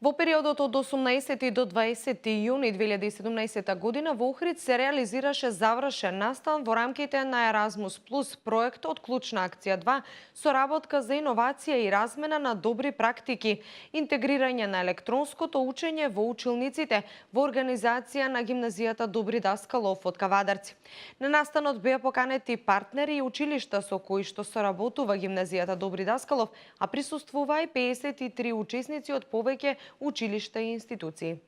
Во периодот од 18 до 20 јуни 2017 година во Охрид се реализираше завршен настан во рамките на Еразмус Плюс проектот Клучна акција 2, соработка за иновација и размена на добри практики, интегрирање на електронското учење во училниците во организација на гимназијата Добри Даскалов од Кавадарци. На настанот беа поканети партнери и училишта со кои што соработува гимназијата Добри Даскалов, а присуствуваа и 53 учесници од повеќе училишта и институции.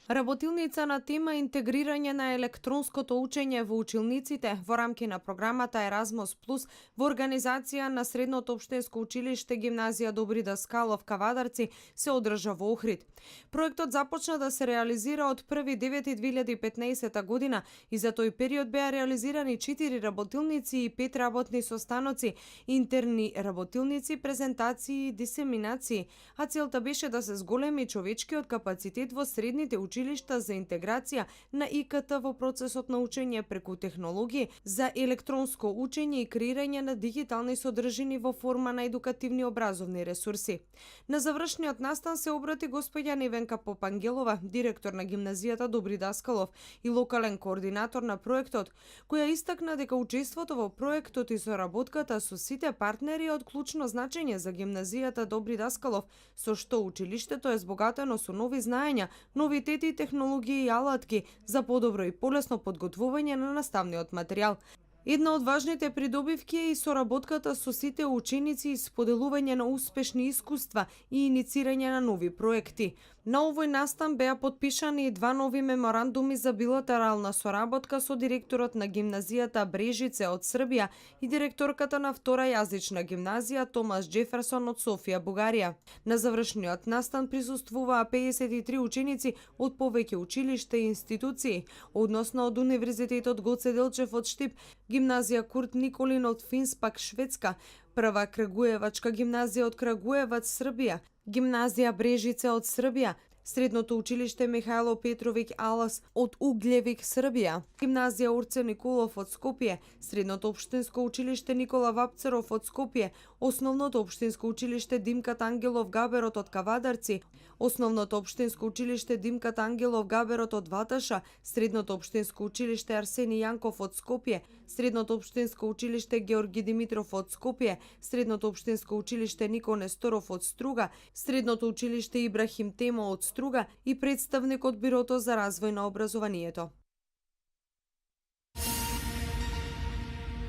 Работилница на тема интегрирање на електронското учење во училниците во рамки на програмата Еразмус Плюс во организација на Средното општинско училиште Гимназија Добри Даскалов Кавадарци се одржа во Охрид. Проектот започна да се реализира од 1.9.2015 година и за тој период беа реализирани 4 работилници и 5 работни состаноци, интерни работилници, презентации и дисеминации, а целта беше да се зголеми човечкиот капацитет во средните училишта за интеграција на ИКТ во процесот на учење преку технологии за електронско учење и креирање на дигитални содржини во форма на едукативни образовни ресурси. На завршниот настан се обрати господја Невенка Попангелова, директор на гимназијата Добри Даскалов и локален координатор на проектот, која истакна дека учеството во проектот и соработката со сите партнери е од клучно значење за гимназијата Добри Даскалов, со што училиштето е збогатено со нови знаења, новитети и технологии и алатки за подобро и полесно подготвување на наставниот материјал. Една од важните придобивки е и соработката со сите ученици и споделување на успешни искуства и иницирање на нови проекти. На овој настан беа потпишани и 2 нови меморандуми за билатерална соработка со директорот на гимназијата Брежице од Србија и директорката на втора јазична гимназија Томас Џеферсон од Софија, Бугарија. На завршниот настан присуствуваа 53 ученици од повеќе училишта и институции, односно од Универзитетот Гоце Делчев од Штип, гимназија Курт Николин од Финспак, Шведска, Прва Крагуевачка гимназија од Крагуевац, Србија, гимназија Брежице од Србија, Средното училиште Михајло Петровиќ Алас од Углјевик, Србија, гимназија Орце Николов од Скопје, Средното општинско училиште Никола Вапцаров од Скопје, Основното општинско училиште Димкат Ангелов Габерот од Кавадарци, Основното општинско училиште Димкат Ангелов Габерот од Ваташа, Средното општинско училиште Арсени Јанков од Скопје, Средното општинско училиште Георги Димитров од Скопје, Средното општинско училиште Нико Несторов од Струга, Средното училиште Ибрахим Темо од Струга и представник од Бирото за развој на образованието.